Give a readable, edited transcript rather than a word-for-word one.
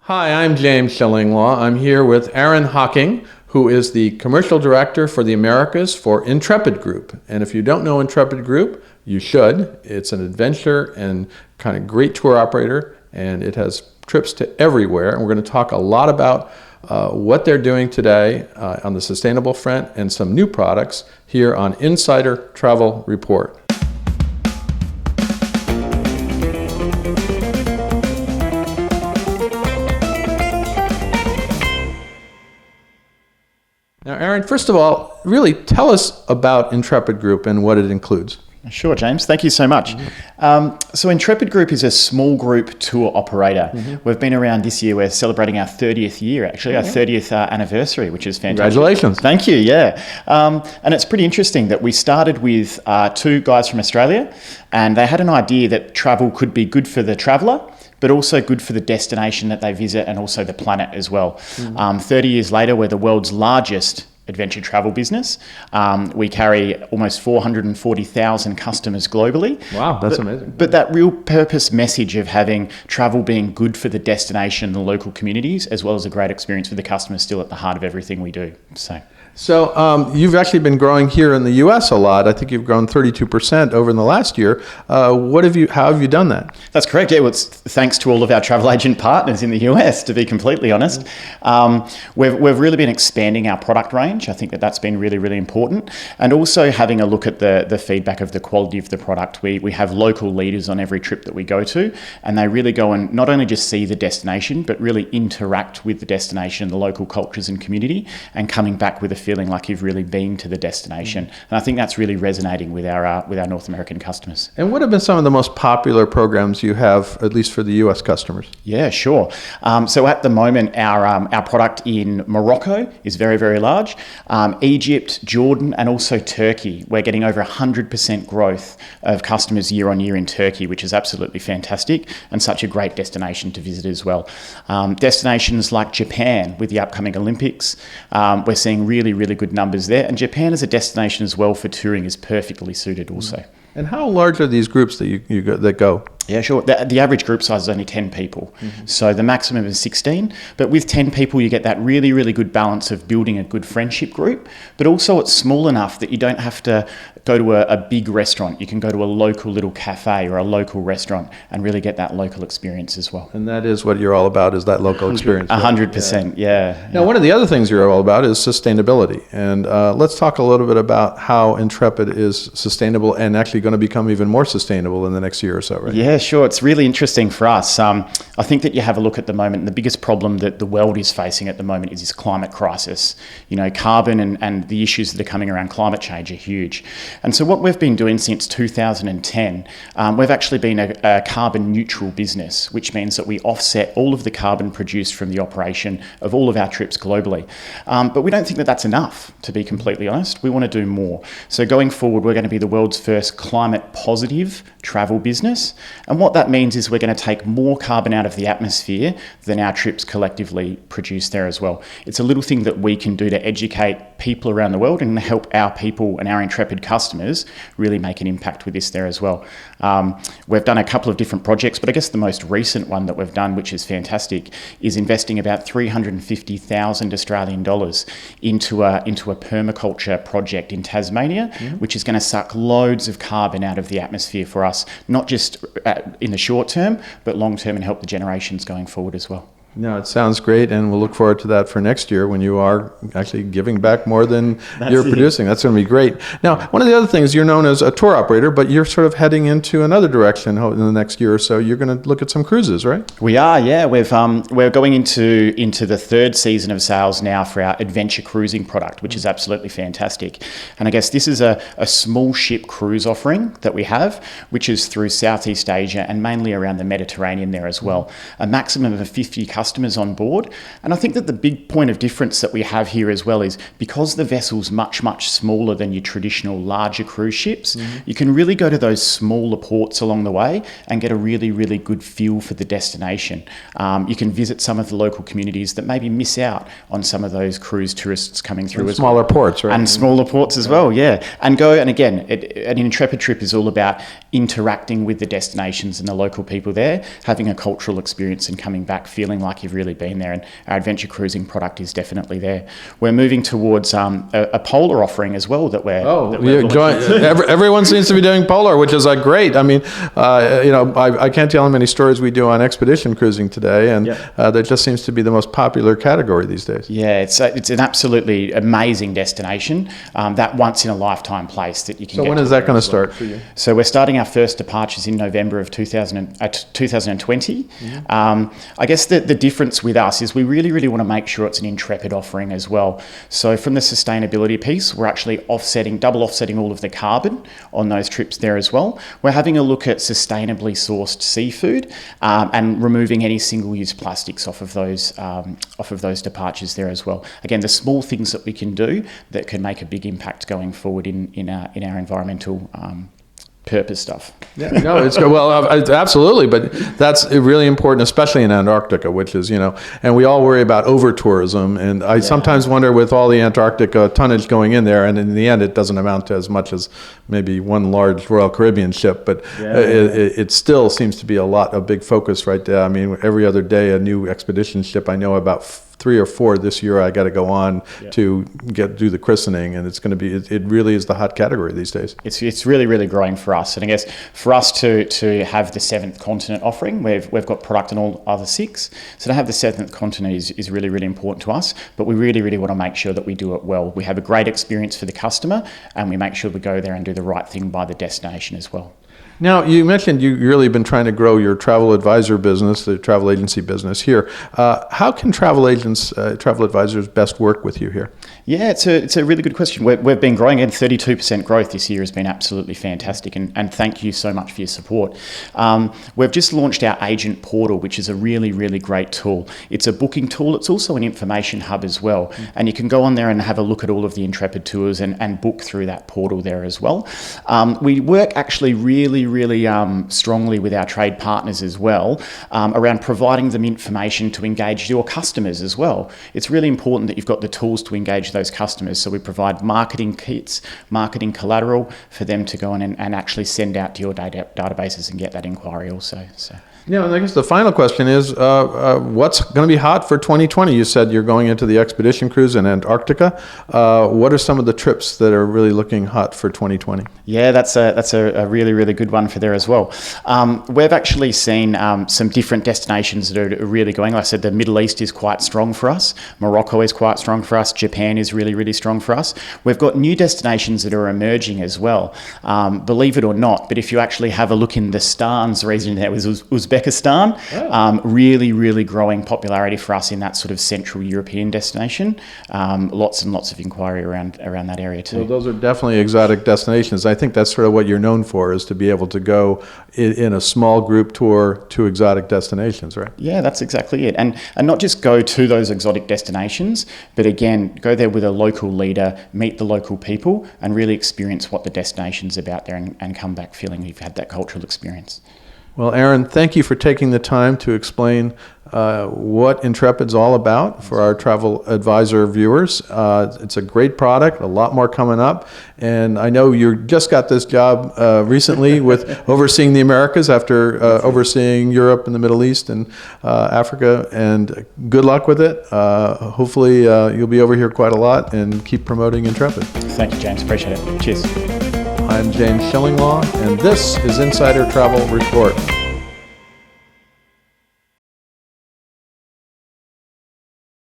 Hi, I'm James Shillinglaw. I'm here with Aaron Hocking, who is the Commercial Director for the Americas for Intrepid Group. And if you don't know Intrepid Group, you should. It's an adventure and kind of great tour operator, and it has trips to everywhere. And we're going to talk a lot about what they're doing today on the sustainable front and some new products here on Insider Travel Report. Now, Aaron, first of all, really tell us about Intrepid Group and what it includes. Sure, James. Thank you so much. So Intrepid Group is a small group tour operator. We've been around this year. We're celebrating our 30th year, actually, our 30th anniversary, which is fantastic. Congratulations. Thank you, yeah. And it's pretty interesting that we started with two guys from Australia, and they had an idea that travel could be good for the traveller, but also good for the destination that they visit and also the planet as well. 30 years later, we're the world's largest adventure travel business. We carry almost 440,000 customers globally. Wow, that's amazing. But that real purpose message of having travel being good for the destination and the local communities, as well as a great experience for the customers, still at the heart of everything we do. So you've actually been growing here in the U.S. a lot. I think you've grown 32% over in the last year. How have you done that? That's correct. Yeah, well, it's thanks to all of our travel agent partners in the US, to be completely honest. We've really been expanding our product range. I think that's been really, really important. And also having a look at the feedback of the quality of the product. We have local leaders on every trip that we go to, and they really go and not only just see the destination, but really interact with the destination and the local cultures and community, and coming back with a feeling like you've really been to the destination. And I think that's really resonating with our North American customers. And what have been some of the most popular programs you have, at least for the US customers? Yeah, sure. So at the moment, our product in Morocco is very, very large. Egypt, Jordan, and also Turkey. We're getting over 100% growth of customers year on year in Turkey, which is absolutely fantastic and such a great destination to visit as well. Destinations like Japan with the upcoming Olympics, we're seeing really good numbers there. And Japan as a destination as well for touring is perfectly suited also. And how large are these groups that go? Yeah, sure. The average group size is only 10 people. So the maximum is 16. But with 10 people, you get that really, really good balance of building a good friendship group. But also it's small enough that you don't have to go to a big restaurant. You can go to a local little cafe or a local restaurant and really get that local experience as well. And that is what you're all about, is that local experience. 100%, yeah. Now, one of the other things you're all about is sustainability. And let's talk a little bit about how Intrepid is sustainable and actually going to become even more sustainable in the next year or so, right? Yeah, sure. It's really interesting for us. I think that you have a look at the moment, the biggest problem that the world is facing at the moment is this climate crisis. You know, carbon and the issues that are coming around climate change are huge. And so what we've been doing since 2010, we've actually been a carbon neutral business, which means that we offset all of the carbon produced from the operation of all of our trips globally. But we don't think that that's enough, to be completely honest. We want to do more. So going forward, we're going to be the world's first climate positive travel business. And what that means is we're going to take more carbon out of the atmosphere than our trips collectively produce there as well. It's a little thing that we can do to educate people around the world and help our people and our Intrepid customers really make an impact with this there as well. We've done a couple of different projects, but I guess the most recent one that we've done, which is fantastic, is investing about 350,000 Australian dollars into a permaculture project in Tasmania, which is going to suck loads of carbon out of the atmosphere for us, not just in the short term, but long term, and help the generations going forward as well. No, it sounds great, and we'll look forward to that for next year when you are actually giving back more than you're producing. That's going to be great. Now, one of the other things, you're known as a tour operator, but you're sort of heading into another direction in the next year or so. You're going to look at some cruises, right? We are, yeah. We're going into the third season of sales now for our adventure cruising product, which is absolutely fantastic. And I guess this is a small ship cruise offering that we have, which is through Southeast Asia and mainly around the Mediterranean there as well. A maximum of 50 customers on board. And I think that the big point of difference that we have here as well is because the vessel's much smaller than your traditional larger cruise ships, you can really go to those smaller ports along the way and get a really good feel for the destination. You can visit some of the local communities that maybe miss out on some of those cruise tourists coming through, and as smaller well. Ports, right? And smaller ports as well, yeah. And again, an Intrepid trip is all about interacting with the destinations and the local people there, having a cultural experience and coming back feeling like you've really been there. And our adventure cruising product is definitely there. We're moving towards a polar offering as well that we're... Everyone seems to be doing polar, which is great. I mean, I can't tell how many stories we do on expedition cruising today, and that just seems to be the most popular category these days. Yeah, it's an absolutely amazing destination, that once-in-a-lifetime place that you can get. So when is that going to start for you? So we're starting our first departures in November of 2020. Mm-hmm. I guess the difference with us is we really, really want to make sure it's an Intrepid offering as well. So from the sustainability piece, we're actually double offsetting all of the carbon on those trips there as well. We're having a look at sustainably sourced seafood and removing any single-use plastics off of those departures there as well. Again, the small things that we can do that can make a big impact going forward in our environmental purpose stuff. Yeah, no, it's good. Well, absolutely, but that's really important, especially in Antarctica, which is, and we all worry about over tourism, and I sometimes wonder with all the Antarctica tonnage going in there, and in the end, it doesn't amount to as much as maybe one large Royal Caribbean ship, but it still seems to be a big focus right there. I mean, every other day, a new expedition ship. I know about 3 or 4 this year I got to go on to do the christening, and it's going to be, it really is the hot category these days. It's really, really growing for us. And I guess for us to have the 7th continent offering, we've got product in all other 6. So to have the 7th continent is really, really important to us, but we really, really want to make sure that we do it well. We have a great experience for the customer, and we make sure we go there and do the right thing by the destination as well. Now, you mentioned you've really been trying to grow your travel advisor business, the travel agency business here. How can travel advisors best work with you here? Yeah, it's a really good question. We've been growing, and 32% growth this year has been absolutely fantastic, and thank you so much for your support. We've just launched our agent portal, which is a really, really great tool. It's a booking tool. It's also an information hub as well, and you can go on there and have a look at all of the Intrepid tours and book through that portal there as well. We work actually really strongly with our trade partners as well, around providing them information to engage your customers as well. It's really important that you've got the tools to engage those customers. So we provide marketing kits, marketing collateral for them to go on and actually send out to your databases and get that inquiry also. Yeah, and I guess the final question is, what's going to be hot for 2020? You said you're going into the expedition cruise in Antarctica. What are some of the trips that are really looking hot for 2020? Yeah, that's a really, really good one for there as well. We've actually seen some different destinations that are really going. Like I said, the Middle East is quite strong for us. Morocco is quite strong for us. Japan is really, really strong for us. We've got new destinations that are emerging as well, believe it or not. But if you actually have a look in the Stans region, there was Uzbekistan, really, really growing popularity for us in that sort of Central European destination. Lots and lots of inquiry around that area too. Well, those are definitely exotic destinations. I think that's sort of what you're known for, is to be able to go in a small group tour to exotic destinations, right? Yeah, that's exactly it. And not just go to those exotic destinations, but again, go there with a local leader, meet the local people, and really experience what the destination's about there, and come back feeling you've had that cultural experience. Well, Aaron, thank you for taking the time to explain what Intrepid's all about for our travel advisor viewers. It's a great product, a lot more coming up, and I know you just got this job recently with overseeing the Americas after overseeing Europe and the Middle East and Africa, and good luck with it. Hopefully you'll be over here quite a lot and keep promoting Intrepid. Thank you, James. Appreciate it. Cheers. I'm James Shillinglaw, and this is Insider Travel Report.